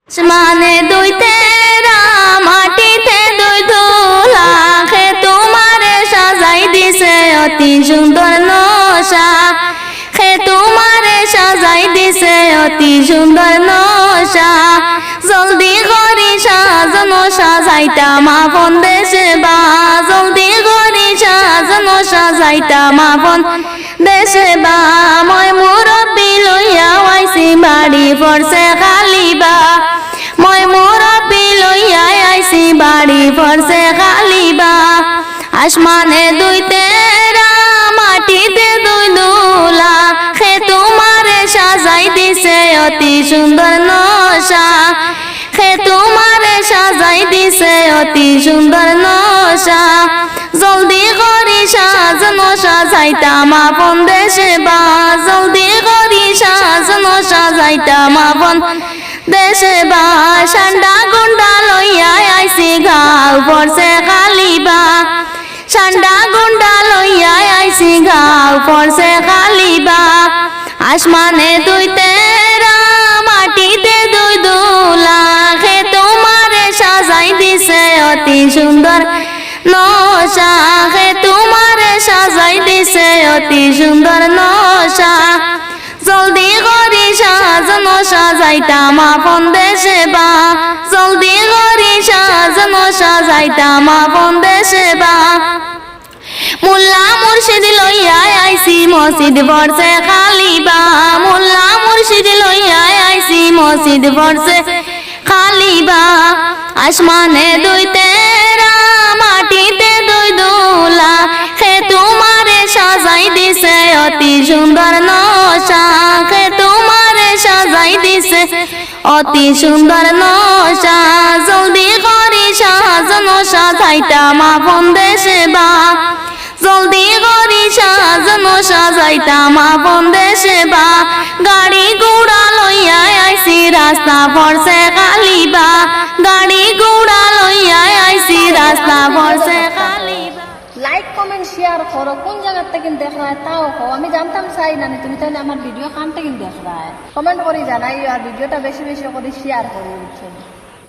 আসমানে দুই তেরা মাটিতে দুই ধুলা খে তোমারে সাজাই দিছে অতি সুন্দর নশা খে তোমারে সাজাই দিছে অতি সুন্দর নশা জলদি করি সাজানো সাজাইতা মা ফোন দেশে বা জলদি করি সাজানো সাজাইতা মা ফোন দেশে বা মই মুরব্বি লইয়া আইছি বাড়ি পড়ছে খালিবা মই মুরব্বি লইয়া আইছি বাড়ি পড়ছে খালিবা আসমানে দুই তেরা মাটিতে দুই দুলা খে তোমারে সাজাই দিছে অতি সুন্দর নশা খে তোমারে সাজাই দিছে অতি সুন্দর নশা জলদি করি সাজানো সাজাইতা মা ফোন দেশে বা জলদি করি সাজানো সাজাইতা মা ফোন দেশে বা ঠান্ডা গুন্ডা লইয়া আইছি ঘাও পড়ছে খালিবা ঠান্ডা গুন্ডা লইয়া আইছি ঘাও পড়ছে খালিবা আসমানে দুই তেরা মাটিতে দুই দুলা খে তোমারে সাজাই দিছে অতি সুন্দর নশা খে তোমারে সাজাই দিছে অতি সুন্দর নশা জলদি করি সাজানো সাজাইতা মা ফোন দেশে বা জলদি করি সাজানো সাজাইতা মা ফোন দেশে বা মোল্লা মুর্শিদ লইয়া আইছি মসজিদ পড়ছে খালিবা মোল্লা মুর্শিদ লইয়া আইছি মসজিদ পড়ছে খালিবা আসমানে দুই তেরা মাটিতে দুই দুলা খে তোমারে সাজাই দিছে অতি সুন্দর নশা খে তোমারে সাজাই দিছে অতি সুন্দর নশা জলদি করি সাজানো সাজাইতা মা ফোন দেশে বা জলদি করি সাজানো সাজাইতা মা ফোন দেশে বা গাড়ি ঘোড়া লইয়া আইছি রাস্তা পড়ছে খালিবা গাড়ি ঘোড়া লইয়া আইছি রাস্তা পড়ছে খালিবা। লাইক কমেন্ট শেয়ার করো, কোন জায়গার থেকে দেখ রা তাও কও, আমি জানতাম চাই না তুমি তাহলে আমার ভিডিও কান থেকে দেখ রা কমেন্ট করে জানাই আর ভিডিওটা বেশি বেশি করে শেয়ার করো।